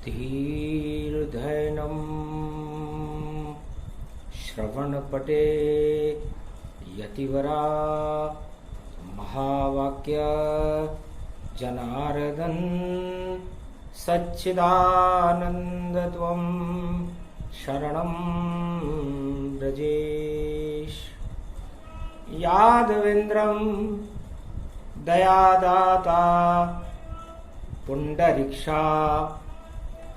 धीर्धैनं श्रवणपटे यतिवरा महावाक्य जनार्दन सच्चिदानन्दत्वं शरणं व्रजेश। यादवेन्द्रं दयादाता पुंडरीक्षा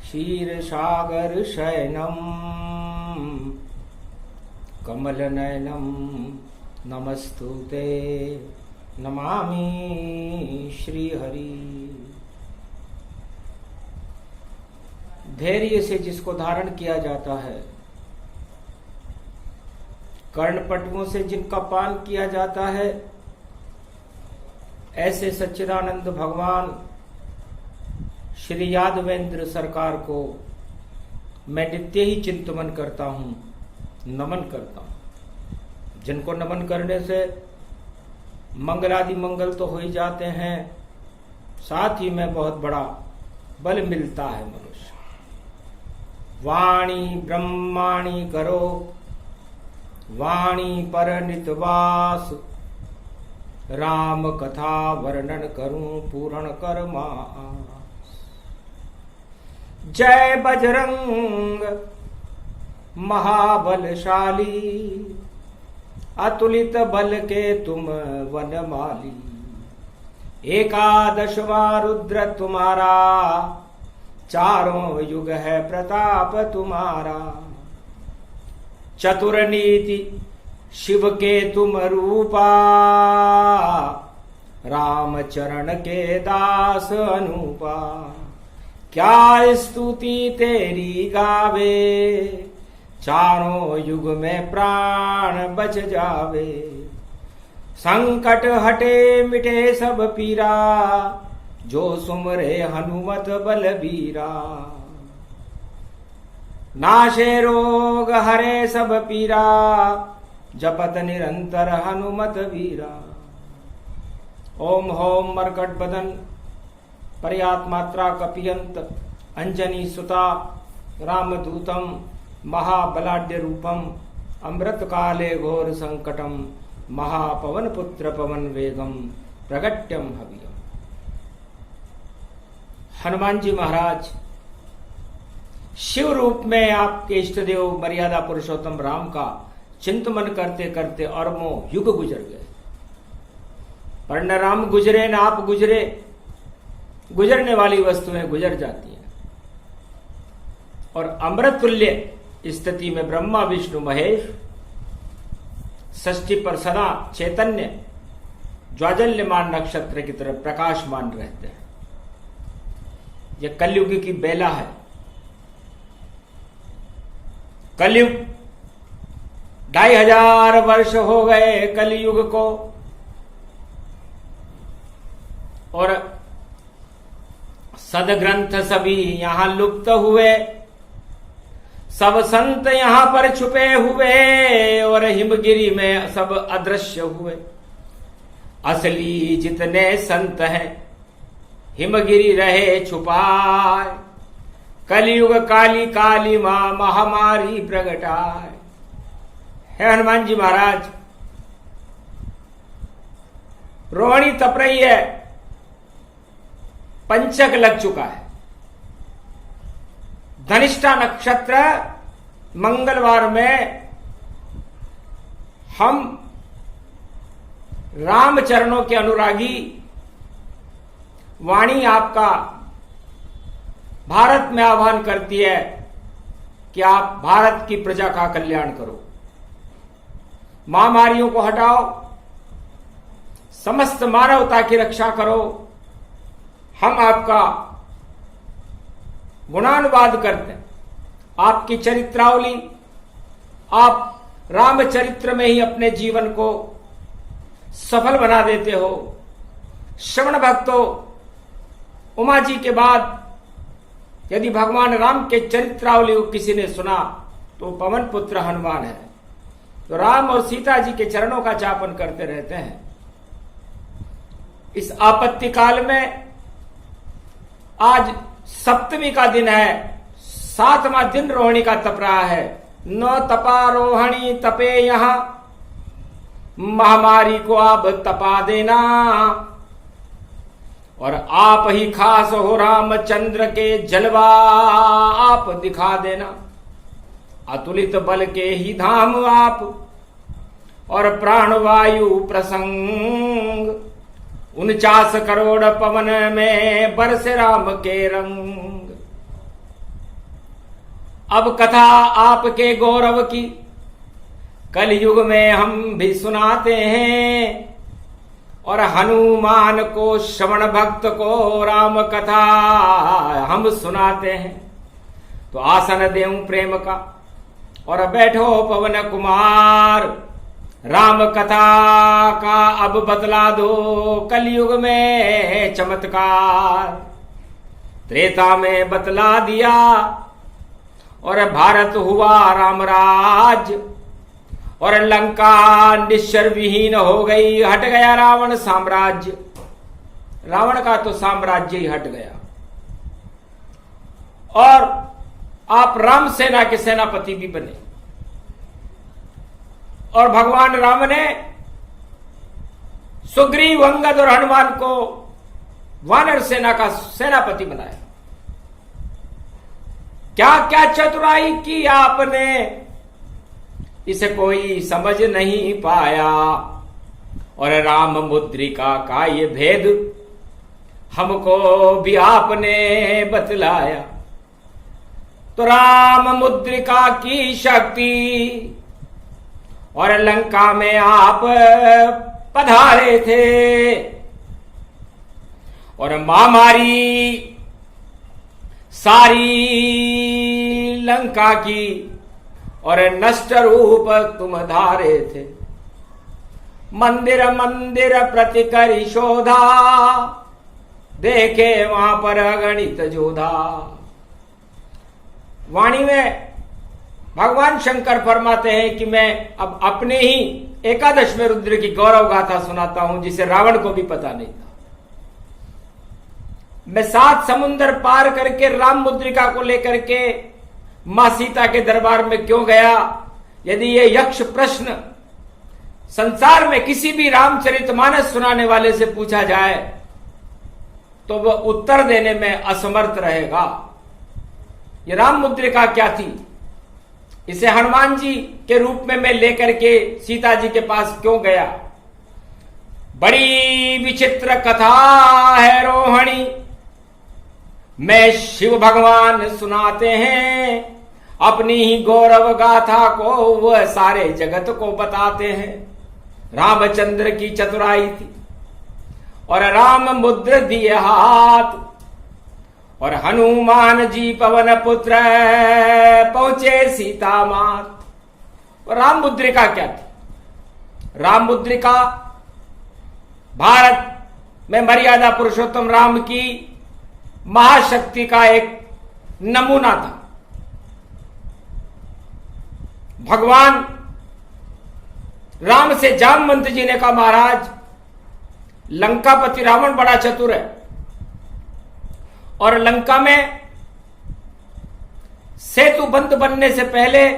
क्षीरसागर शयनं कमलनयनं नमस्तुते नमामि श्रीहरि। धैर्य से जिसको धारण किया जाता है, कर्णपटुओं से जिनका पान किया जाता है, ऐसे सच्चिदानंद भगवान श्री यादवेंद्र सरकार को मैं नित्य ही चिंतन करता हूं, नमन करता हूं। जिनको नमन करने से मंगलादि मंगल तो हो ही जाते हैं, साथ ही में बहुत बड़ा बल मिलता है मनुष्य। वाणी ब्रह्माणी करो वाणी पर नितवास, राम कथा वर्णन करूं पूर्ण कर मास। जय बजरंग महाबलशाली, अतुलित बल के तुम वनमाली। एकादशवां रुद्र तुम्हारा, चारों युग है प्रताप तुम्हारा। चतुर नीति शिव के तुम रूपा, राम चरण के दास अनुपा। क्या स्तुति तेरी गावे, चारों युग में प्राण बच जावे। संकट हटे मिटे सब पीरा, जो सुमरे हनुमत बलबीरा। नाशे रोग हरे सब पीरा, जपत निरंतर हनुमत वीरा। ओम होम मरकट बदन पर्यात्मात्रा कपियंत, अंजनी सुता रामदूतम महाबलाढ्य रूपम। अमृत काले घोर संकटम, महापवन पुत्र पवन वेगम प्रगट्यम हवियम। हनुमान जी महाराज शिव रूप में आपके इष्ट देव मर्यादा पुरुषोत्तम राम का चिंतन करते करते अरबों युग गुजर गए। पर न राम गुजरे न आप गुजरे, गुजरने वाली वस्तुएं गुजर जाती हैं। और अमृत तुल्य स्थिति में ब्रह्मा विष्णु महेश षष्ठी पर सदा चैतन्य ज्वाजल्यमान नक्षत्र की तरह प्रकाशमान रहते हैं। यह कलयुग की बेला है। कलयुग 2500 वर्ष हो गए कलयुग को, और सदग्रंथ सभी यहां लुप्त हुए। सब संत यहां पर छुपे हुए, और हिमगिरी में सब अदृश्य हुए। असली जितने संत हैं हिमगिरी रहे छुपाए। कलयुग काली काली मां महामारी प्रगटाए। है हनुमान जी महाराज, रोहिणी तप रही है, पंचक लग चुका है। धनिष्ठा नक्षत्र मंगलवार में हम राम चरणों के अनुरागी वाणी आपका भारत में आह्वान करती है कि आप भारत की प्रजा का कल्याण करो, महामारियों को हटाओ, समस्त मानवता की रक्षा करो। हम आपका गुणानुवाद करते हैं, आपकी चरित्रावली, आप रामचरित्र में ही अपने जीवन को सफल बना देते हो। श्रवण भक्तों, उमा जी के बाद यदि भगवान राम के चरित्रावली को किसी ने सुना तो पवन पुत्र हनुमान है। तो राम और सीता जी के चरणों का जापन करते रहते हैं। इस आपत्ति काल में आज सप्तमी का दिन है, 7वां दिन रोहिणी का तप रहा है। न तपा रोहिणी तपे यहां, महामारी को आप तपा देना। और आप ही खास हो रामचंद्र के जलवा आप दिखा देना। अतुलित बल के ही धाम आप, और प्राणवायु प्रसंग। 49 करोड़ पवन में बरसे राम के रंग। अब कथा आपके गौरव की कलयुग में हम भी सुनाते हैं। और हनुमान को श्रवण भक्त को राम कथा हम सुनाते हैं। तो आसन देऊं प्रेम का और बैठो पवन कुमार। राम कथा का अब बतला दो कलयुग में चमत्कार। त्रेता में बतला दिया और भारत हुआ राम राज। और लंका निश्चर विहीन हो गई, हट गया रावण साम्राज्य। रावण का तो साम्राज्य ही हट गया। और आप राम सेना के सेनापति भी बने। और भगवान राम ने सुग्रीव, अंगद और हनुमान को वानर सेना का सेनापति बनाया। क्या क्या चतुराई की आपने, इसे कोई समझ नहीं पाया। और राम मुद्रिका का ये भेद हमको भी आपने बतलाया। तो राम मुद्रिका की शक्ति, और लंका में आप पधारे थे। और महामारी सारी लंका की, और नष्ट रूप तुम धारे थे। मंदिर मंदिर प्रतिकर शोधा, देखे वहां पर अगणित जोधा। वाणी में भगवान शंकर फरमाते हैं कि मैं अब अपने ही एकादश में रुद्र की गौरव गाथा सुनाता हूं, जिसे रावण को भी पता नहीं था। मैं 7 समुद्र पार करके राम मुद्रिका को लेकर के मां सीता के दरबार में क्यों गया। यदि ये यक्ष प्रश्न संसार में किसी भी रामचरितमानस सुनाने वाले से पूछा जाए तो वह उत्तर देने में असमर्थ रहेगा। ये राम मुद्रिका क्या थी, इसे हनुमान जी के रूप में मैं लेकर के सीता जी के पास क्यों गया। बड़ी विचित्र कथा है रोहिणी, मैं शिव भगवान सुनाते हैं। अपनी ही गौरव गाथा को वह सारे जगत को बताते हैं। रामचंद्र की चतुराई थी, और राम मुद्र दिए हाथ। और हनुमान जी पवन पुत्र पहुंचे सीता मात। और राम मुद्रिका क्या थी। राम मुद्रिका भारत में मर्यादा पुरुषोत्तम राम की महाशक्ति का एक नमूना था। भगवान राम से जामवंत जी ने कहा, महाराज लंकापति रावण बड़ा चतुर है, और लंका में सेतु बंद बनने से पहले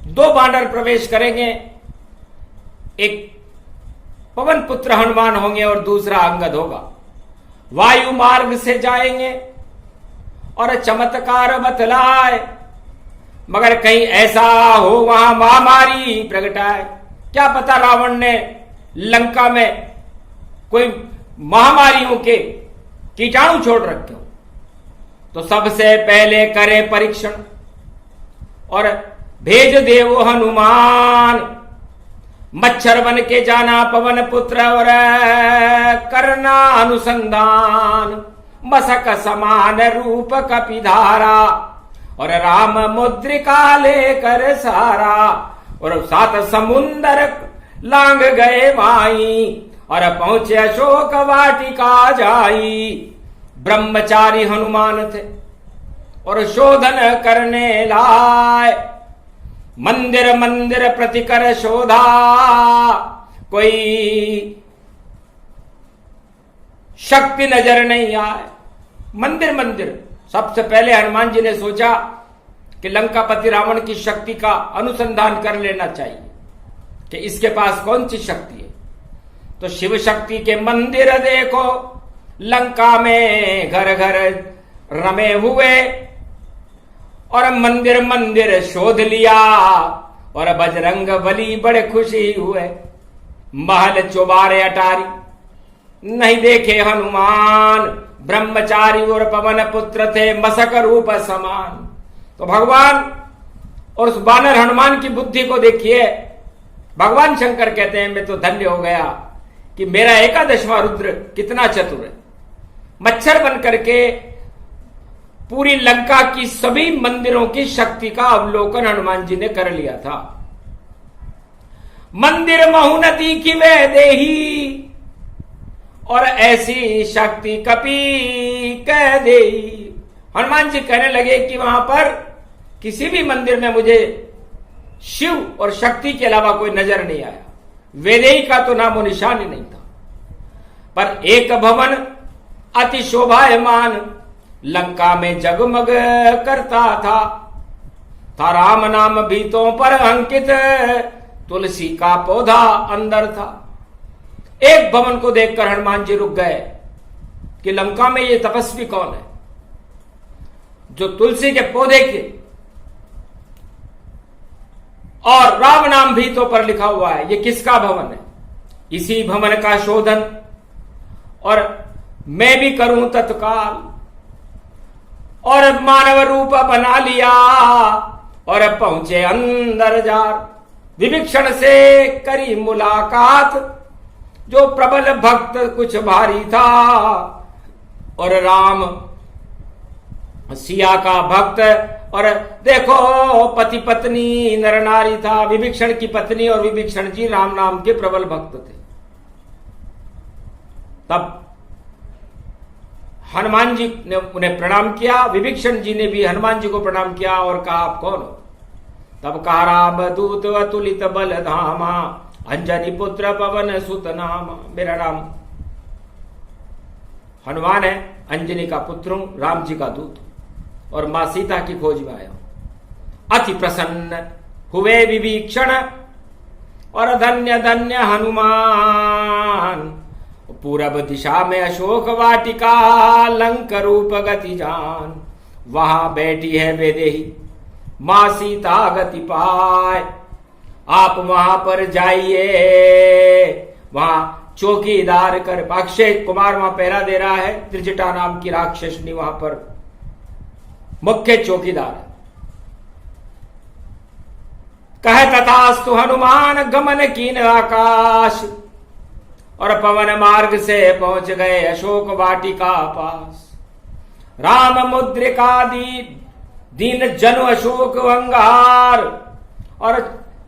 2 वानर प्रवेश करेंगे। एक पवन पुत्र हनुमान होंगे और दूसरा अंगद होगा। वायु मार्ग से जाएंगे और चमत्कार बतलाए, मगर कहीं ऐसा हो वहां महामारी प्रगटाए। क्या पता रावण ने लंका में कोई महामारियों के कीटाणु छोड़ रखे हो। तो सबसे पहले करे परीक्षण और भेज दे वो हनुमान। मच्छर बन के जाना पवन पुत्र और करना अनुसंधान। मसक समान रूप कपिधारा और राम मुद्रिका लेकर सारा। और 7 समुंदर लांग गए माई और पहुंचे अशोक वाटिका जाई। ब्रह्मचारी हनुमान थे और शोधन करने लाए। मंदिर मंदिर प्रतिकर शोधा, कोई शक्ति नजर नहीं आए। मंदिर मंदिर। सबसे पहले हनुमान जी ने सोचा कि लंकापति रावण की शक्ति का अनुसंधान कर लेना चाहिए कि इसके पास कौन सी शक्ति है। तो शिव शक्ति के मंदिर देखो लंका में घर घर रमे हुए, और मंदिर मंदिर शोध लिया, और बजरंग बली बड़े खुशी हुए। महल चौबारे अटारी नहीं देखे हनुमान, ब्रह्मचारी और पवन पुत्र थे मसक रूप समान। तो भगवान और उस बानर हनुमान की बुद्धि को देखिए। भगवान शंकर कहते हैं मैं तो धन्य हो गया कि मेरा एकादशवां रुद्र कितना चतुर है। मच्छर बन करके पूरी लंका की सभी मंदिरों की शक्ति का अवलोकन हनुमान जी ने कर लिया था। मंदिर महुनती की वे देही, और ऐसी शक्ति कपी कह दे। हनुमान जी कहने लगे कि वहां पर किसी भी मंदिर में मुझे शिव और शक्ति के अलावा कोई नजर नहीं आया। वैदेही का तो नामो निशान ही नहीं था। पर एक भवन अति शोभायमान लंका में जगमग करता था राम नाम भीतों पर अंकित, तुलसी का पौधा अंदर था। एक भवन को देखकर हनुमान जी रुक गए कि लंका में ये तपस्वी कौन है जो तुलसी के पौधे के और राम नाम भीतों पर लिखा हुआ है, ये किसका भवन है। इसी भवन का शोधन और मैं भी करूं तत्काल, और मानव रूप बना लिया और पहुंचे अंदर जार। विभीषण से करी मुलाकात, जो प्रबल भक्त कुछ भारी था, और राम सिया का भक्त, और देखो पति पत्नी नर नारी था। विभीषण की पत्नी और विभीषण जी राम नाम के प्रबल भक्त थे। तब हनुमान जी ने उन्हें प्रणाम किया, विभीषण जी ने भी हनुमान जी को प्रणाम किया और कहा आप कौन हो। तब कहा राम दूत अतुलित बल धामा, अंजनी पुत्र पवन सुत नामा। मेरा नाम हनुमान है, अंजनी का पुत्र हूं, राम जी का दूत, और मां सीता की खोज में आया हूं। अति प्रसन्न हुए विभीषण, और धन्य धन्य हनुमान। पूरब दिशा में अशोक वाटिका, लंक रूप गति जान। वहां बैठी है वैदेही मां सीता गति पाए। आप वहां पर जाइए, वहां चौकीदार कर। अक्षय कुमार वहां पहरा दे रहा है, त्रिजटा नाम की राक्षसनी वहां पर मुख्य चौकीदार है। कह तथास्तु हनुमान गमन कीन आकाश, और पवन मार्ग से पहुंच गए अशोक वाटिका पास। राम मुद्रिका दीन जनु अशोक अंगार, और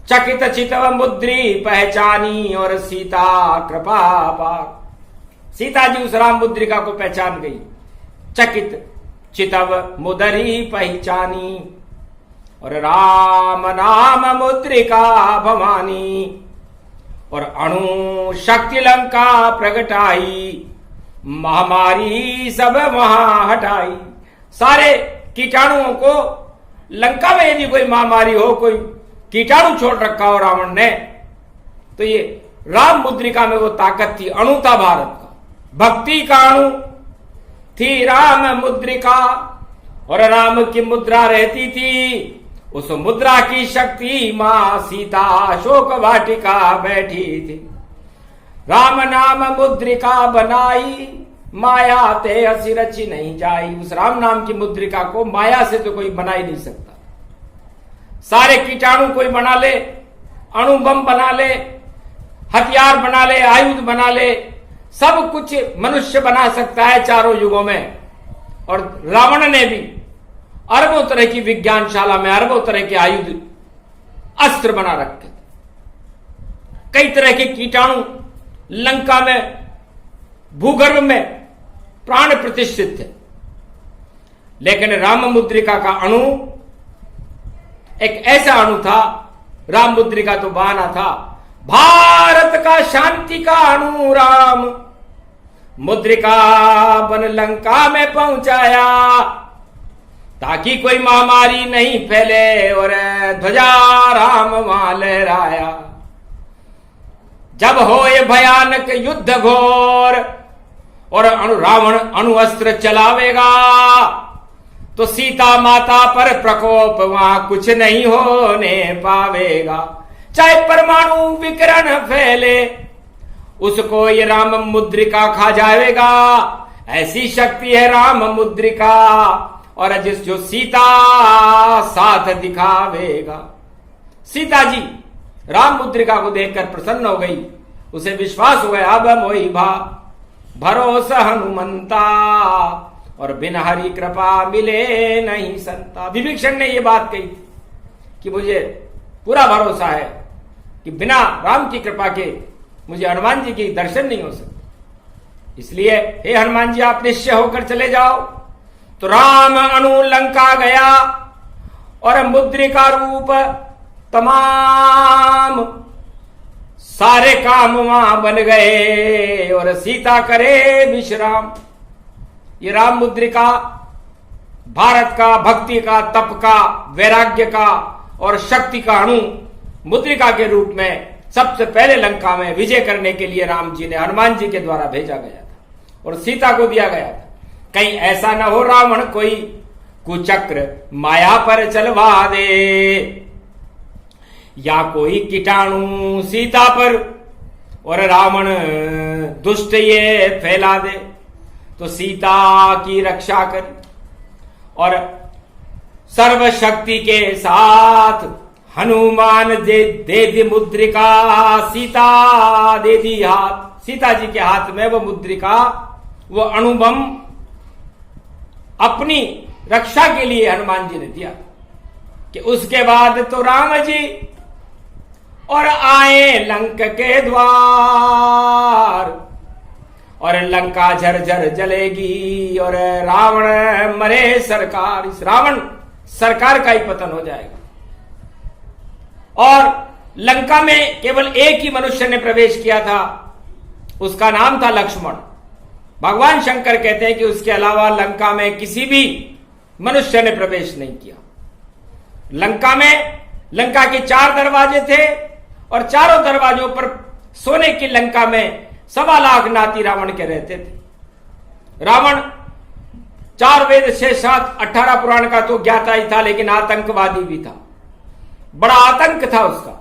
चकित चितव मुद्री पहचानी, और सीता कृपा पार। सीता जी उस राम मुद्रिका को पहचान गई। चकित चितव मुदरी पहचानी, और राम नाम मुद्रिका भवानी। और अणु शक्ति लंका प्रगटाई, महामारी सब वहां हटाई। सारे कीटाणुओं को लंका में यदि कोई महामारी हो, कोई कीटाणु छोड़ रखा हो रावण ने, तो ये राम मुद्रिका में वो ताकत थी। अणु था भारत का, भक्ति का अणु थी राम मुद्रिका, और राम की मुद्रा रहती थी। उस मुद्रा की शक्ति मां सीता अशोक वाटिका बैठी थी। राम नाम मुद्रिका बनाई, माया ते हसी रची नहीं जाई। उस राम नाम की मुद्रिका को माया से तो कोई बना ही नहीं सकता। सारे कीटाणु कोई बना ले, अणु बम बना ले, हथियार बना ले, आयुध बना ले, सब कुछ मनुष्य बना सकता है चारों युगों में। और रावण ने भी अरबों तरह की विज्ञानशाला में अरबों तरह के आयुध अस्त्र बना रखे थे। कई तरह के कीटाणु लंका में भूगर्भ में प्राण प्रतिष्ठित थे, लेकिन राम मुद्रिका का अणु एक ऐसा अणु था। राम मुद्रिका तो बहाना था। भारत का शांति का अणु राम, मुद्रिका बन लंका में पहुंचाया, ताकि कोई महामारी नहीं फैले और ध्वजा राम वहां लहराया। जब हो ये भयानक युद्ध घोर और रावण अणुअस्त्र चलावेगा, तो सीता माता पर प्रकोप वहां कुछ नहीं होने पावेगा। चाहे परमाणु विकिरण फैले, उसको ये राम मुद्रिका खा जाएगा। ऐसी शक्ति है राम मुद्रिका, और जो सीता साथ दिखावेगा। सीता जी राम मुद्रिका को देखकर प्रसन्न हो गई, उसे विश्वास हुआ अब मोहि भा भरोसा हनुमंता, और बिन हरि कृपा मिले नहीं संता। विभीषण ने यह बात कही कि मुझे पूरा भरोसा है कि बिना राम की कृपा के मुझे हनुमान जी की दर्शन नहीं हो सकते, इसलिए हे हनुमान जी आप निश्चय होकर चले जाओ। तो राम अनु लंका गया, और मुद्रिका रूप तमाम सारे काम वहां बन गए, और सीता करे विश्राम। ये राम मुद्रिका भारत का, भक्ति का, तप का, वैराग्य का और शक्ति का अणु मुद्रिका के रूप में सबसे पहले लंका में विजय करने के लिए राम जी ने हनुमान जी के द्वारा भेजा गया था और सीता को दिया गया था। कहीं ऐसा न हो रावण कोई कुचक्र माया पर चलवा दे, या कोई कीटाणु सीता पर और रावण दुष्ट ये फैला दे। तो सीता की रक्षा कर और सर्वशक्ति के साथ हनुमान दे दी मुद्रिका, सीता दे दी हाथ। सीता जी के हाथ में वो मुद्रिका, वो अणुबम अपनी रक्षा के लिए हनुमान जी ने दिया। कि उसके बाद तो राम जी और आए लंक के द्वार, और लंका झरझर जलेगी और रावण मरे सरकार। इस रावण सरकार का ही पतन हो जाएगा। और लंका में केवल एक ही मनुष्य ने प्रवेश किया था, उसका नाम था लक्ष्मण। भगवान शंकर कहते हैं कि उसके अलावा लंका में किसी भी मनुष्य ने प्रवेश नहीं किया। लंका में लंका के 4 दरवाजे थे और चारों दरवाजों पर सोने की लंका में 1.25 लाख नाती रावण के रहते थे। रावण 4 वेद 6 7 18 पुराण का तो ज्ञाता ही था, लेकिन आतंकवादी भी था। बड़ा आतंक था उसका।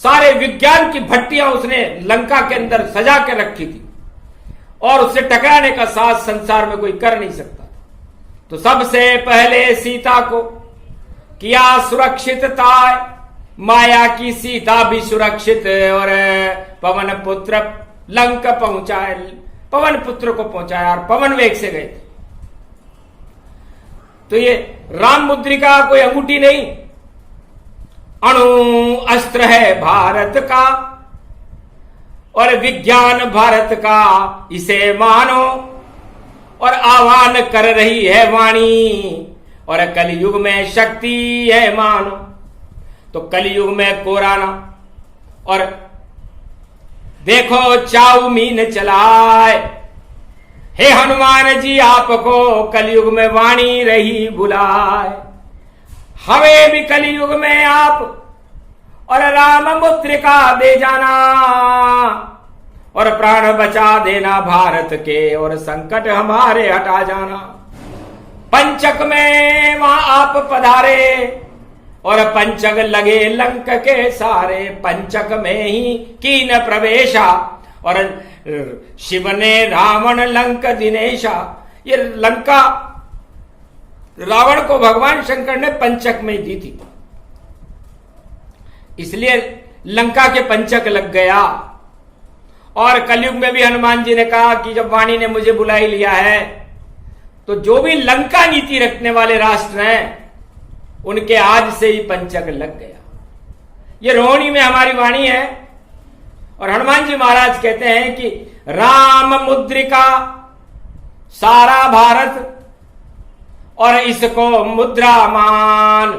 सारे विज्ञान की भट्टियां उसने लंका के अंदर सजा के रखी थी, और उससे टकराने का साहस संसार में कोई कर नहीं सकता। तो सबसे पहले सीता को किया सुरक्षितता, माया की सीता भी सुरक्षित, और पवन पुत्र लंक पहुंचाए, पवन पुत्र को पहुंचाया और पवन वेग से गए थे। तो ये राम मुद्रिका कोई अंगूठी नहीं, अणु अस्त्र है भारत का और विज्ञान भारत का, इसे मानो। और आह्वान कर रही है वाणी, और कलयुग में शक्ति है मानो। तो कलयुग में कोराना और देखो चाउमीन चलाए, हे हनुमान जी आपको कलयुग में वाणी रही बुलाए। हमें भी कलयुग में आप और राम मुद्रिका दे जाना, और प्राण बचा देना भारत के, और संकट हमारे हटा जाना। पंचक में वहां आप पधारे, और पंचक लगे लंक के सारे। पंचक में ही कीन प्रवेशा, और शिव ने रावण लंक दिनेशा। ये लंका रावण को भगवान शंकर ने पंचक में दी थी, इसलिए लंका के पंचक लग गया। और कलयुग में भी हनुमान जी ने कहा कि जब वाणी ने मुझे बुला ही लिया है, तो जो भी लंका नीति रखने वाले राष्ट्र हैं उनके आज से ही पंचक लग गया। ये रोहिणी में हमारी वाणी है, और हनुमान जी महाराज कहते हैं कि राम मुद्रिका सारा भारत, और इसको मुद्रा मान।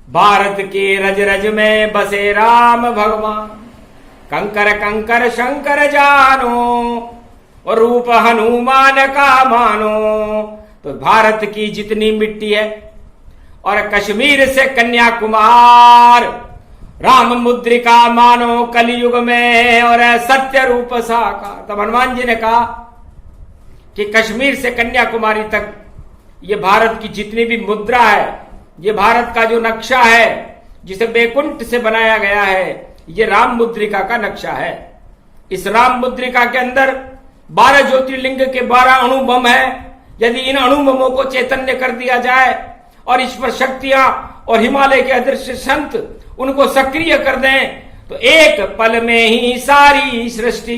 भारत के रज रज में बसे राम भगवान, कंकर कंकर शंकर जानो, और रूप हनुमान का मानो। तो भारत की जितनी मिट्टी है और कश्मीर से कन्याकुमार, राम मुद्रिका मानो कलयुग में और सत्य रूप साकार। तब हनुमान जी ने कहा कि कश्मीर से कन्याकुमारी तक ये भारत की जितनी भी मुद्रा है, ये भारत का जो नक्शा है जिसे बैकुंठ से बनाया गया है, ये राम मुद्रिका का नक्शा है। इस राम मुद्रिका के अंदर 12 ज्योतिर्लिंग के 12 अणुबम है। यदि इन अणुबमों को चैतन्य कर दिया जाए और ईश्वर शक्तियां और हिमालय के अदृश्य संत उनको सक्रिय कर दें तो एक पल में ही सारी सृष्टि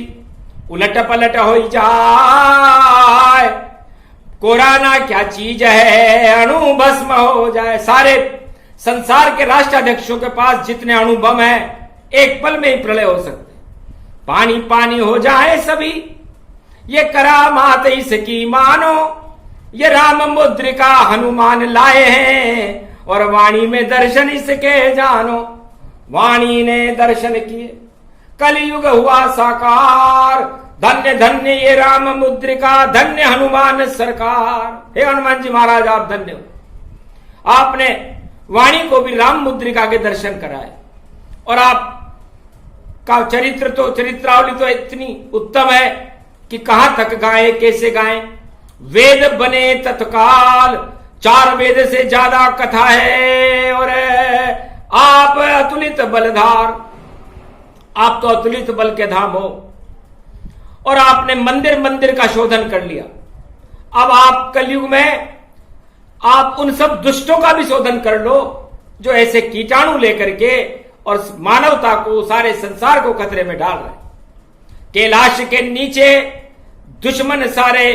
उलट पलट हो जाए। कोराना क्या चीज है, अणु भस्म हो जाए। सारे संसार के राष्ट्राध्यक्षों के पास जितने अणु बम है, एक पल में ही प्रलय हो सकते, पानी पानी हो जाए सभी। ये करामात इसकी मानो, ये राम मुद्रिका हनुमान लाए हैं और वाणी में दर्शन इसके जानो। वाणी ने दर्शन किए, कलयुग हुआ साकार। धन्य धन्य ये राम मुद्रिका, धन्य हनुमान सरकार। हे हनुमान जी महाराज, आप धन्य हो। आपने वाणी को भी राम मुद्रिका के दर्शन कराए और आप का चरित्रावली तो इतनी उत्तम है कि कहां तक गाएं, कैसे गाएं। वेद बने तत्काल, 4 वेद से ज्यादा कथा है और आप अतुलित बलधार, आप तो अतुलित बल के धाम हो और आपने मंदिर मंदिर का शोधन कर लिया। अब आप कलयुग में आप उन सब दुष्टों का भी शोधन कर लो जो ऐसे कीटाणु लेकर के और मानवता को, सारे संसार को खतरे में डाल रहे। कैलाश के नीचे दुश्मन सारे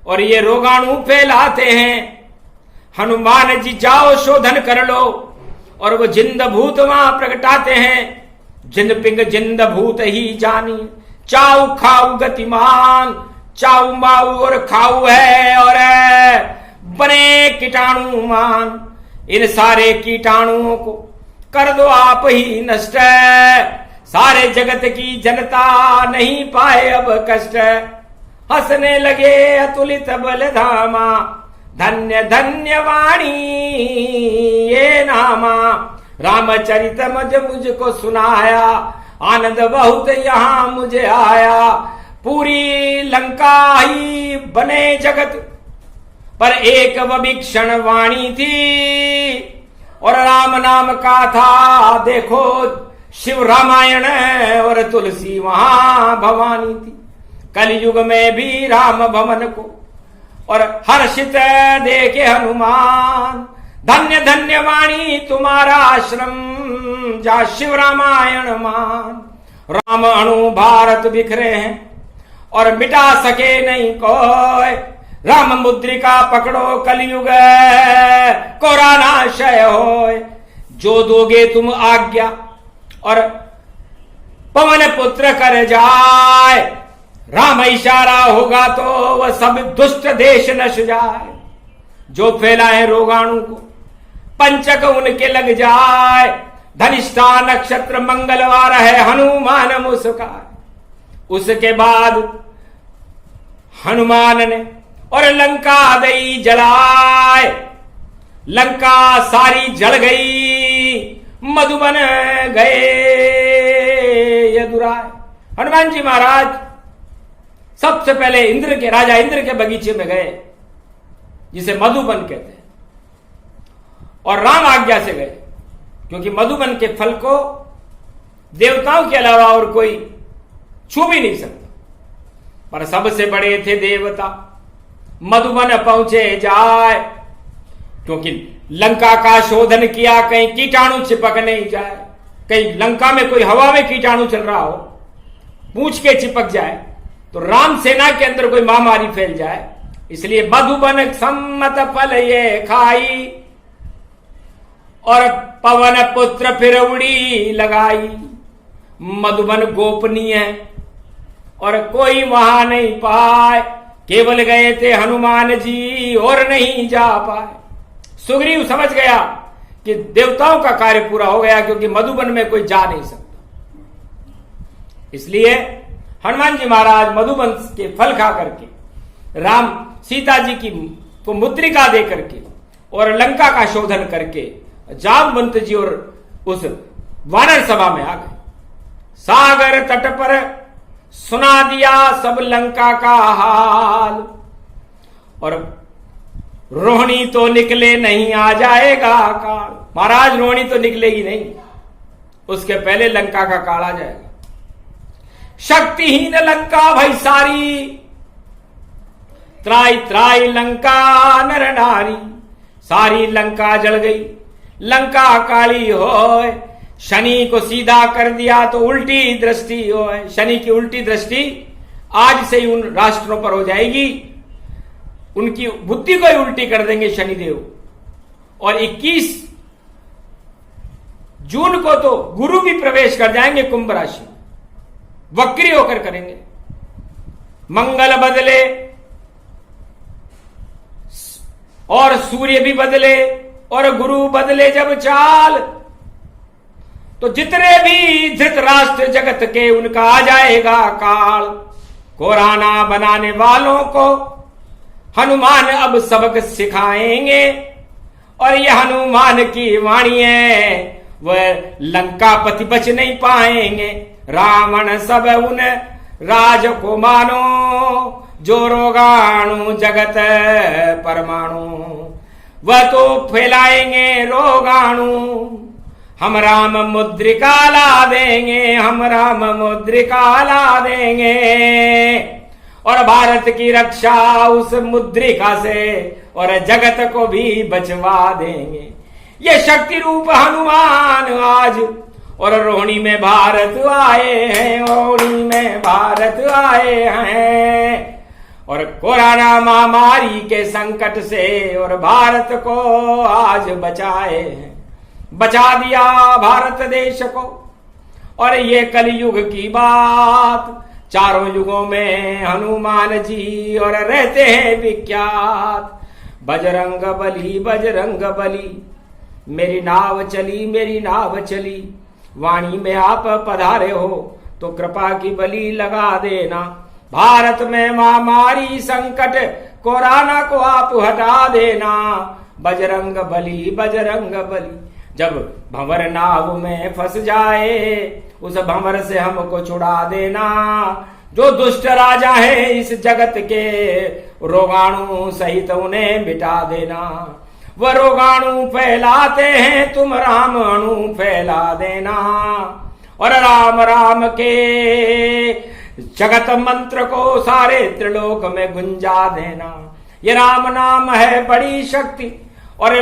और ये रोगाणु फैलाते हैं। हनुमान जी जाओ शोधन कर लो और वो जिंद भूत वहां प्रगटाते हैं। जिंद पिंग जिंद भूत ही जानी, चाऊ खाऊ गतिमान। चाऊ माऊ और खाऊ है और बने कीटाणु मान। इन सारे कीटाणुओं को कर दो आप ही नष्ट। सारे जगत की जनता नहीं पाए अब कष्ट। हंसने लगे अतुलित बल धामा, धन्य धन्य वाणी ये नामा। रामचरित मुझको सुनाया, आनंद बहुत यहां मुझे आया। पूरी लंका ही बने जगत पर एक विभीषण वाणी थी और राम नाम का था देखो शिव रामायण और तुलसी वहां भवानी थी। कलयुग में भी राम भवन को और हर्षित देखे हनुमान। धन्य धन्य वाणी तुम्हारा आश्रम, जा शिव रामायण मान। राम अणु भारत बिखरे हैं और मिटा सके नहीं कोई। राम मुद्रिका पकड़ो कलयुग कोरा नाशय होय। जो दोगे तुम आज्ञा और पवन पुत्र कर जाए। राम इशारा होगा तो वह सब दुष्ट देश नश जाए। जो फैलाए रोगाणु को पंचक उनके लग जाए। धनिष्ठा नक्षत्र मंगलवार है हनुमान मुस्काए। उसके बाद हनुमान ने और लंका दई जलाए। लंका सारी जल गई, मधुबन गए यदुराय। हनुमान जी महाराज सबसे पहले राजा इंद्र के बगीचे में गए जिसे मधुबन कहते हैं और राम आज्ञा से गए, क्योंकि मधुबन के फल को देवताओं के अलावा और कोई छू भी नहीं सकता। पर सबसे बड़े थे देवता, मधुबन पहुंचे जाए, क्योंकि लंका का शोधन किया, कहीं कीटाणु चिपक नहीं जाए। कहीं लंका में कोई हवा में कीटाणु चल रहा हो, पूछ के चिपक जाए तो राम सेना के अंदर कोई महामारी फैल जाए। इसलिए मधुबन सम्मत फल ये खाई और पवन पुत्र फिर उड़ी लगाई। मधुबन गोपनीय है और कोई वहां नहीं पाए। केवल गए थे हनुमान जी और नहीं जा पाए। सुग्रीव समझ गया कि देवताओं का कार्य पूरा हो गया, क्योंकि मधुबन में कोई जा नहीं सकता। इसलिए हनुमान जी महाराज मधुवंश के फल खा करके, राम सीता जी की को मुद्रिका दे करके और लंका का शोधन करके जामवंत जी और उस वानर सभा में आ गए। सागर तट पर सुना दिया सब लंका का हाल, और रोहिणी तो निकले नहीं आ जाएगा काल। महाराज रोहिणी तो निकलेगी नहीं, उसके पहले लंका का काल आ जाएगा। शक्तिहीन लंका भई सारी, त्राई त्राई लंका नर नारी। सारी लंका जल गई, लंका काली होए। शनि को सीधा कर दिया तो उल्टी दृष्टि होए। शनि की उल्टी दृष्टि आज से ही उन राष्ट्रों पर हो जाएगी, उनकी बुद्धि को ही उल्टी कर देंगे शनिदेव। और 21 जून को तो गुरु भी प्रवेश कर जाएंगे कुंभ राशि, वक्री होकर करेंगे। मंगल बदले और सूर्य भी बदले और गुरु बदले जब चाल, तो जितने भी धृतराष्ट्र जगत के उनका आ जाएगा काल। कोराना बनाने वालों को हनुमान अब सबक सिखाएंगे, और यह हनुमान की वाणी है, वह लंकापति बच नहीं पाएंगे। रावण सब उन राज को मानो, जो रोगाणु जगत परमाणु, वह तो फैलाएंगे रोगाणु। हम राम मुद्रिका ला देंगे, हम राम मुद्रिका ला देंगे, और भारत की रक्षा उस मुद्रिका से और जगत को भी बचवा देंगे। ये शक्ति रूप हनुमान आज और रोहिणी में भारत आए हैं, रोहिणी में भारत आए हैं। और कोरोना महामारी के संकट से और भारत को आज बचाए हैं, बचा दिया भारत देश को। और ये कलयुग की बात, चारों युगों में हनुमान जी और रहते हैं विख्यात। बजरंग बली मेरी नाव चली, मेरी नाव चली। वाणी में आप पधारे हो तो कृपा की बलि लगा देना। भारत में महामारी संकट कोरोना को आप हटा देना। बजरंग बली जब भंवर नाव में फंस जाए, उस भंवर से हमको छुड़ा देना। जो दुष्ट राजा है इस जगत के, रोगाणु सहित उन्हें मिटा देना। वह रोगाणु फैलाते हैं, तुम राम अणु फैला देना। और राम राम के जगत मंत्र को सारे त्रिलोक में गुंजा देना। ये राम नाम है बड़ी शक्ति, और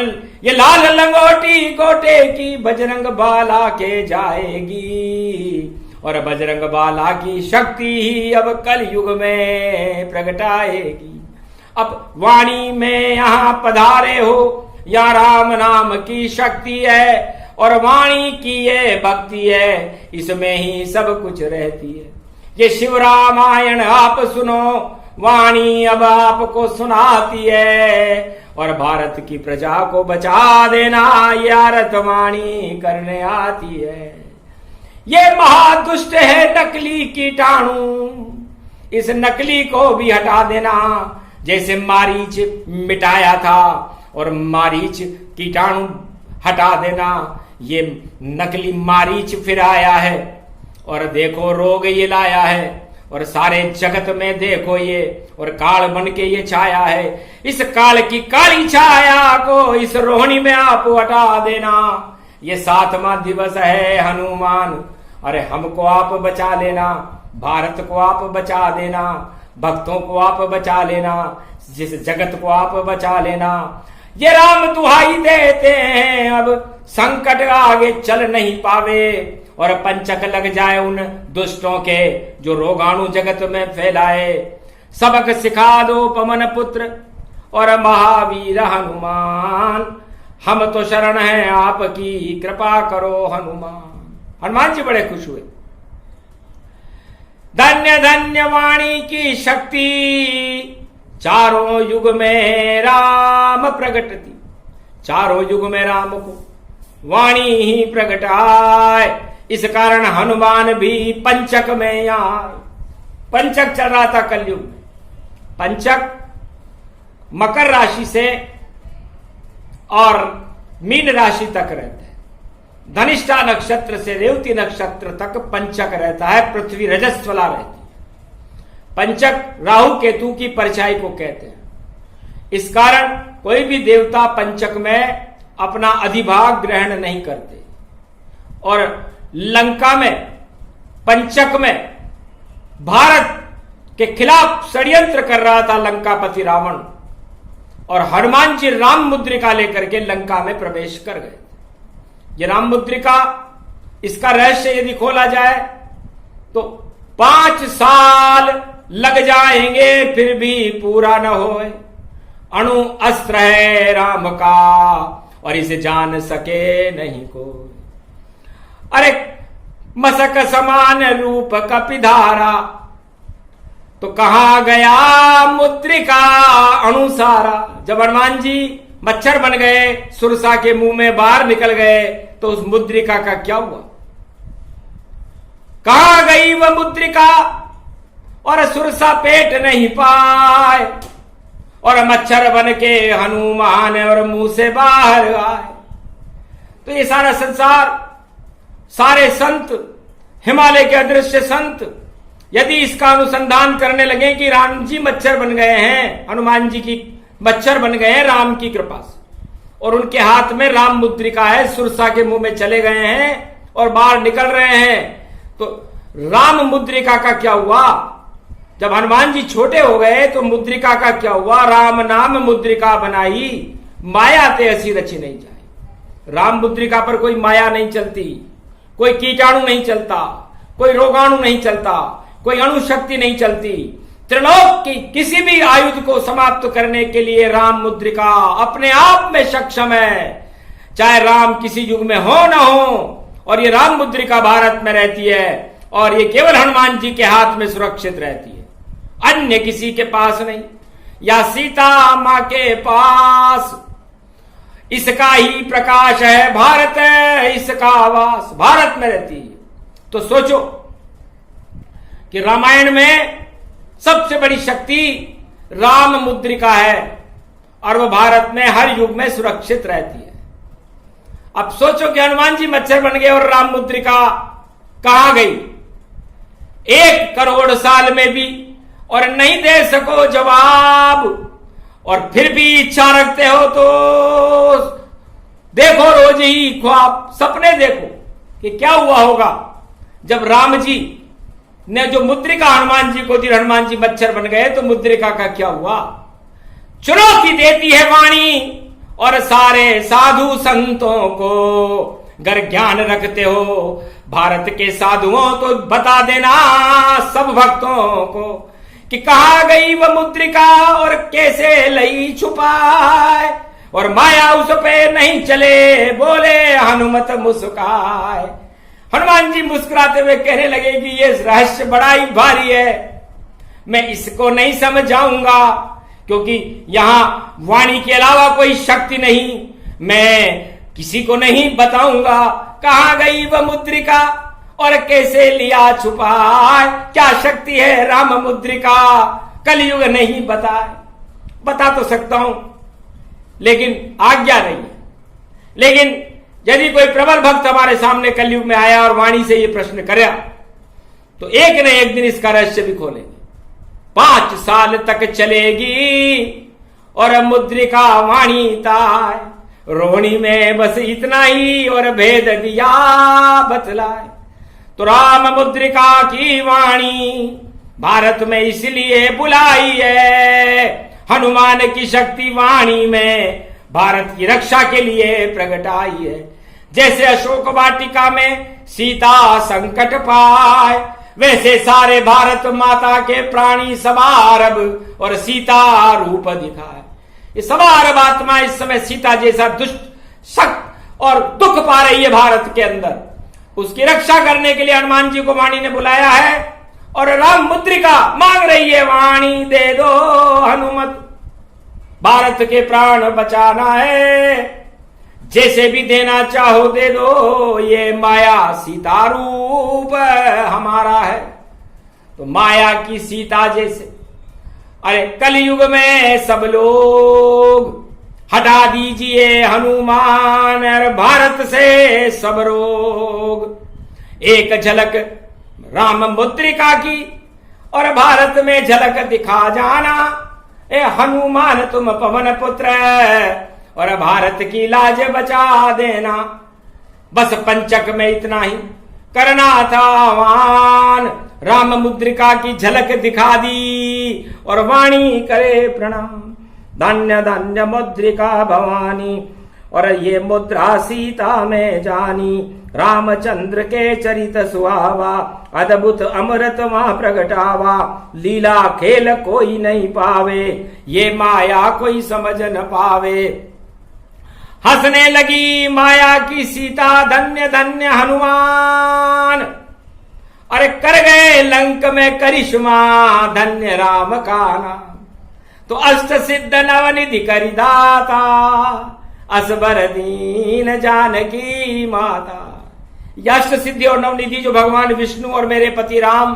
ये लाल लंगोटी गोटे की बजरंग बाला के जाएगी। और बजरंग बाला की शक्ति ही अब कलयुग में प्रगटाएगी। अब वाणी में यहाँ पधारे हो, या राम नाम की शक्ति है, और वाणी की ये भक्ति है, इसमें ही सब कुछ रहती है। ये शिव रामायण आप सुनो, वाणी अब आपको सुनाती है। और भारत की प्रजा को बचा देना, ये आरत वाणी करने आती है। ये महादुष्ट है नकली कीटाणु, इस नकली को भी हटा देना। जैसे मारीच मिटाया था और मारीच कीटाणु हटा देना, ये नकली मारीच फिर आया है और देखो रोग ये लाया है। और सारे जगत में देखो ये, और काल बन के ये छाया है। इस काल की काली छाया को इस रोहिणी में आप हटा देना। ये 7वां दिवस है हनुमान, अरे हमको आप बचा लेना, भारत को आप बचा देना, भक्तों को आप बचा लेना, जिस जगत को आप बचा लेना। ये राम दुहाई देते हैं, अब संकट आगे चल नहीं पावे, और पंचक लग जाए उन दुष्टों के जो रोगाणु जगत में फैलाए। सबक सिखा दो पवन पुत्र और महावीर हनुमान, हम तो शरण हैं आपकी, कृपा करो हनुमान। हनुमान जी बड़े खुश हुए। धन्य धन्य वाणी की शक्ति, चारों युग में राम प्रगटती। चारों युग में राम को वाणी ही प्रगटाए, इस कारण हनुमान भी पंचक में आए। पंचक चल रहा था कलयुग में। पंचक मकर राशि से और मीन राशि तक रहते हैं। धनिष्ठा नक्षत्र से रेवती नक्षत्र तक पंचक रहता है, पृथ्वी रजस्वला रहती है। पंचक राहु केतु की परछाई को कहते हैं। इस कारण कोई भी देवता पंचक में अपना अधिभाग ग्रहण नहीं करते। और लंका में पंचक में भारत के खिलाफ षड्यंत्र कर रहा था लंकापति रावण, और हनुमान जी राम मुद्रिका लेकर के लंका में प्रवेश कर गए। ये राम मुद्रिका, इसका रहस्य यदि खोला जाए तो 5 साल लग जाएंगे फिर भी पूरा न होए। अणु अस्त्र है राम का और इसे जान सके नहीं कोई। अरे मसक समान रूप कपिधारा, तो कहां गया मुद्रिका अणुसारा। जब हनुमान जी मच्छर बन गए, सुरसा के मुंह में बाहर निकल गए, तो उस मुद्रिका का क्या हुआ? कहां गई वह मुद्रिका? और सुरसा पेट नहीं पाए और मच्छर बन के हनुमान और मुंह से बाहर आए। तो ये सारा संसार, सारे संत, हिमालय के अदृश्य संत, यदि इसका अनुसंधान करने लगे कि राम जी मच्छर बन गए हैं, हनुमान जी की मच्छर बन गए हैं राम की कृपा से, और उनके हाथ में राम मुद्रिका है, सुरसा के मुंह में चले गए हैं और बाहर निकल रहे हैं, तो राम मुद्रिका का क्या हुआ? जब हनुमान जी छोटे हो गए तो मुद्रिका का क्या हुआ? राम नाम मुद्रिका बनाई, माया ते ऐसी रची नहीं जाए। राम मुद्रिका पर कोई माया नहीं चलती, कोई कीटाणु नहीं चलता, कोई रोगाणु नहीं चलता, कोई अणुशक्ति नहीं चलती। त्रिलोक की किसी भी आयुध को समाप्त करने के लिए राम मुद्रिका अपने आप में सक्षम है, चाहे राम किसी युग में हो न हो। और ये राम मुद्रिका भारत में रहती है और ये केवल हनुमान जी के हाथ में सुरक्षित रहती है, अन्य किसी के पास नहीं, या सीता मां के पास। इसका ही प्रकाश है भारत, है इसका वास, भारत में रहती है। तो सोचो कि रामायण में सबसे बड़ी शक्ति राम मुद्रिका है और वह भारत में हर युग में सुरक्षित रहती है। अब सोचो कि हनुमान जी मच्छर बन गए और राम मुद्रिका कहां गई? 1 करोड़ साल में भी और नहीं दे सको जवाब, और फिर भी इच्छा रखते हो तो देखो रोज ही ख्वाब, सपने देखो कि क्या हुआ होगा जब राम जी ने जो मुद्रिका हनुमान जी को दी, हनुमान जी मच्छर बन गए, तो मुद्रिका का क्या हुआ? चुनौती देती है वाणी और सारे साधु संतों को, अगर ज्ञान रखते हो भारत के साधुओं तो बता देना सब भक्तों को कि कहां गई वह मुद्रिका और कैसे लई छुपाए, और माया उस पे नहीं चले, बोले हनुमत मुस्काए। हनुमान जी मुस्कुराते हुए कहने लगे कि ये रहस्य बड़ा ही भारी है, मैं इसको नहीं समझाऊंगा क्योंकि यहां वाणी के अलावा कोई शक्ति नहीं, मैं किसी को नहीं बताऊंगा। कहां गई वह मुद्रिका और कैसे लिया छुपाए, क्या शक्ति है राम मुद्रिका, कलयुग नहीं बताए। बता तो सकता हूं लेकिन आज्ञा नहीं है। लेकिन यदि कोई प्रबल भक्त हमारे सामने कलयुग में आया और वाणी से ये प्रश्न कराया तो एक न एक दिन इसका रहस्य भी खोलेंगे। 5 साल तक चलेगी और मुद्रिका वाणी ताय, रोहिणी में बस इतना ही और भेद दिया बतलाए। तो राम मुद्रिका की वाणी भारत में इसलिए बुलाई है, हनुमान की शक्ति वाणी में भारत की रक्षा के लिए प्रकट आई है। जैसे अशोक वाटिका में सीता संकट पाए, वैसे सारे भारत माता के प्राणी सवारभ और सीता रूप दिखाए। ये सवारभ आत्मा इस समय सीता जैसा दुष्ट शक्त और दुख पा रही है भारत के अंदर, उसकी रक्षा करने के लिए हनुमान जी को वाणी ने बुलाया है और राम मुद्रिका मांग रही है, वाणी दे दो हनुमत, भारत के प्राण बचाना है, जैसे भी देना चाहो दे दो, ये माया सीता रूप हमारा है। तो माया की सीता जैसे, अरे कलयुग में सब लोग हटा दीजिए हनुमान और भारत से सब रोग। एक झलक राम मुद्रिका की और भारत में झलक दिखा जाना। ए हनुमान तुम पवन पुत्र और भारत की लाज बचा देना। बस पंचक में इतना ही करना था आह्वान। राम मुद्रिका की झलक दिखा दी और वाणी करे प्रणाम। धन्य धन्य मुद्रिका भवानी और ये मुद्रा सीता में जानी। रामचंद्र के चरित सुहावा अद्भुत अमृत वहां प्रगटावा। लीला खेल कोई नहीं पावे ये माया कोई समझ न पावे। हंसने लगी माया की सीता धन्य धन्य हनुमान। अरे कर गए लंक में करिश्मा धन्य राम का नाम। तो अष्ट सिद्ध नवनिधि करिदाता असबर दीन जानकी माता। यह अष्ट सिद्धि और नवनिधि जो भगवान विष्णु और मेरे पति राम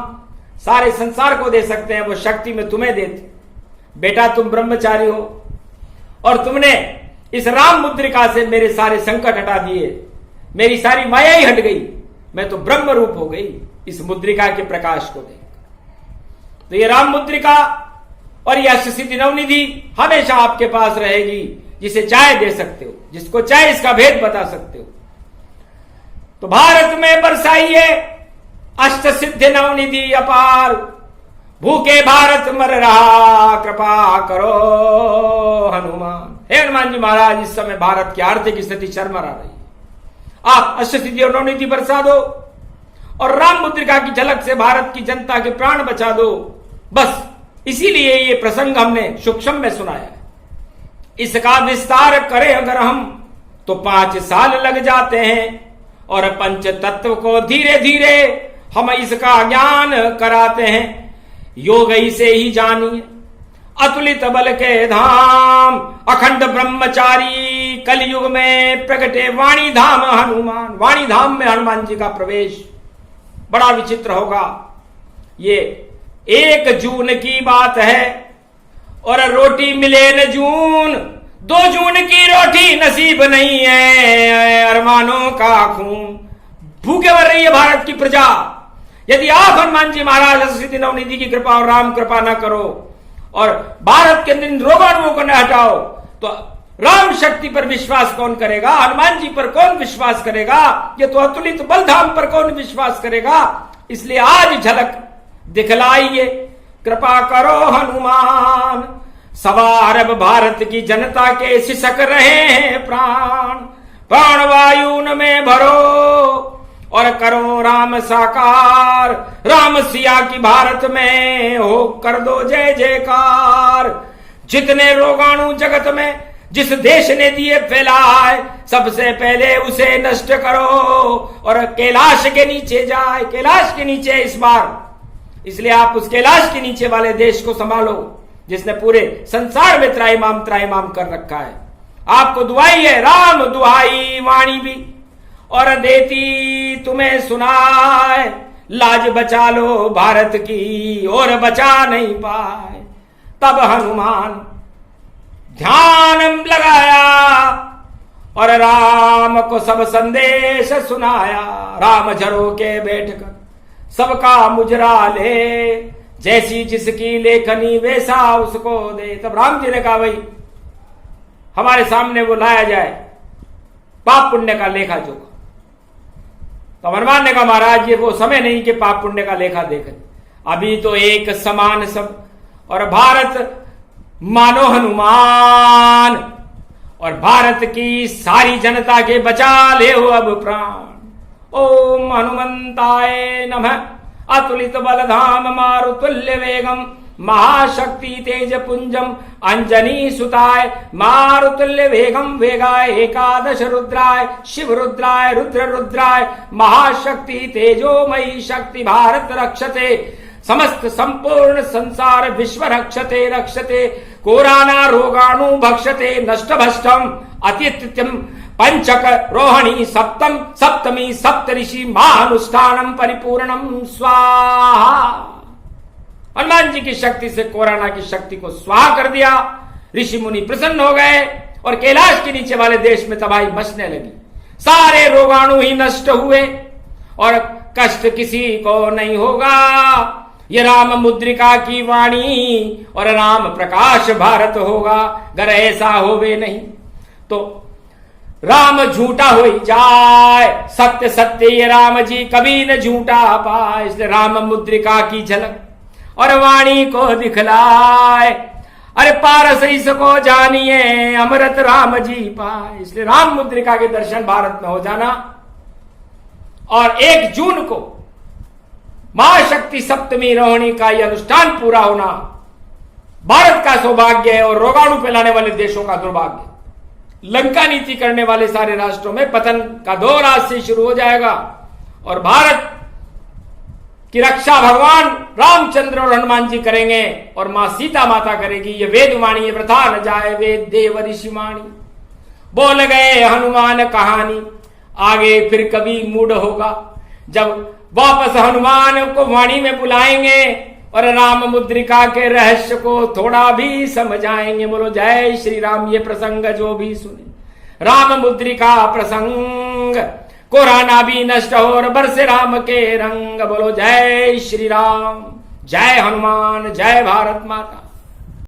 सारे संसार को दे सकते हैं वो शक्ति में तुम्हें देते। बेटा तुम ब्रह्मचारी हो और तुमने इस राम मुद्रिका से मेरे सारे संकट हटा दिए। मेरी सारी माया ही हट गई। मैं तो ब्रह्म रूप हो गई इस मुद्रिका के प्रकाश को देख। तो ये राम मुद्रिका और ये अष्ट सिद्धि नवनिधि हमेशा आपके पास रहेगी। जिसे चाहे दे सकते हो, जिसको चाहे इसका भेद बता सकते हो। तो भारत में बरसाइए अष्ट सिद्धि नवनिधि अपार। भूखे भारत मर रहा कृपा करो हनुमान। हे हनुमान जी महाराज इस समय भारत की आर्थिक स्थिति चरमरा रही है। आप अष्ट सिद्धि और नवनिधि बरसा दो और राम मुद्रिका की झलक से भारत की जनता के प्राण बचा दो। बस इसीलिए ये प्रसंग हमने सूक्ष्म में सुनाया है। इसका विस्तार करें अगर हम तो 5 साल लग जाते हैं और पंच तत्व को धीरे धीरे हम इसका ज्ञान कराते हैं। योग इसे ही जानिए अतुलित बल के धाम अखंड ब्रह्मचारी कलयुग में प्रगटे वाणी धाम हनुमान। वाणी धाम में हनुमान जी का प्रवेश बड़ा विचित्र होगा। ये 1 जून की बात है और रोटी मिले न जून। 2 जून की रोटी नसीब नहीं है अरमानों का खून। भूखे मर रही है भारत की प्रजा। यदि आप हनुमान जी महाराज सिद्धि नवनिधि की कृपा और राम कृपा न करो और भारत के अंदर रोगाणुओं को न हटाओ तो राम शक्ति पर विश्वास कौन करेगा? हनुमान जी पर कौन विश्वास करेगा? ये तो अतुलित बलधाम पर कौन विश्वास करेगा? इसलिए आज झलक दिखलाइए कृपा करो हनुमान। 1.25 अरब भारत की जनता के सिसक रहे हैं प्राण। प्राण वायु में भरो और करो राम साकार। राम सिया की भारत में हो कर दो जय जयकार। जितने रोगाणु जगत में जिस देश ने दिए फैलाए सबसे पहले उसे नष्ट करो और कैलाश के नीचे जाए। कैलाश के नीचे इस बार, इसलिए आप उस कैलाश के नीचे वाले देश को संभालो जिसने पूरे संसार में त्राईमाम कर रखा है। आपको दुआई है राम दुआई वाणी भी और देती तुम्हें सुनाए। लाज बचा लो भारत की और बचा नहीं पाए। तब हनुमान ध्यान लगाया और राम को सब संदेश सुनाया। राम झरोके बैठकर सबका मुजरा ले जैसी जिसकी लेखनी वैसा उसको दे। तब राम जी ने कहा भाई हमारे सामने वो लाया जाए पाप पुण्य का लेखा जोखा। तो हनुमान ने कहा महाराज ये वो समय नहीं कि पाप पुण्य का लेखा देखें। अभी तो एक समान सब और भारत मानो हनुमान और भारत की सारी जनता के बचा ले हो अब प्राण। ओम हनुमंताय नमः। अतुलित बलधाम मारुतुल्य वेगम महाशक्ति तेज पुंजम अंजनी सुताय मारुतुल्य वेगम वेगाय एकादश रुद्राय शिव रुद्राय रुद्र रुद्राय महाशक्ति तेजोमयी शक्ति भारत रक्षते समस्त संपूर्ण संसार विश्व रक्षते रक्षते कोराना रोगाणु भक्षते नष्ट भष्टम अतित्यम पंचक रोहिणी सप्तम सप्तमी सप्तऋषि महानुष्ठानम परिपूर्णम स्वाहा। हनुमान जी की शक्ति से कोरोना की शक्ति को स्वाहा कर दिया। ऋषि मुनि प्रसन्न हो गए और कैलाश के नीचे वाले देश में तबाही मचने लगी। सारे रोगाणु ही नष्ट हुए और कष्ट किसी को नहीं होगा। ये राम मुद्रिका की वाणी और राम प्रकाश भारत होगा। अगर ऐसा होवे नहीं तो राम झूठा हो जाए, सत्य सत्य ये राम जी कभी न झूठा पाए। इसलिए राम मुद्रिका की झलक और वाणी को दिखलाए। अरे पारस इसको जानिए अमृत राम जी पाए। इसलिए राम मुद्रिका के दर्शन भारत में हो जाना और 1 जून को महाशक्ति सप्तमी रोहिणी का यह अनुष्ठान पूरा होना भारत का सौभाग्य है और रोगाणु फैलाने वाले देशों का दुर्भाग्य। लंका नीति करने वाले सारे राष्ट्रों में पतन का दौर आज से शुरू हो जाएगा और भारत की रक्षा भगवान रामचंद्र और हनुमान जी करेंगे और मां सीता माता करेगी। ये वेद वाणी, ये प्रथा न जाए वेद देव ऋषि वाणी। बोल गए हनुमान कहानी, आगे फिर कभी मूड होगा जब वापस हनुमान को वाणी में बुलाएंगे और राम मुद्रिका के रहस्य को थोड़ा भी समझाएंगे। बोलो जय श्री राम। ये प्रसंग जो भी सुने राम मुद्रिका प्रसंग, कोरोना भी नष्ट हो और बरसे राम के रंग। बोलो जय श्री राम, जय हनुमान, जय भारत माता।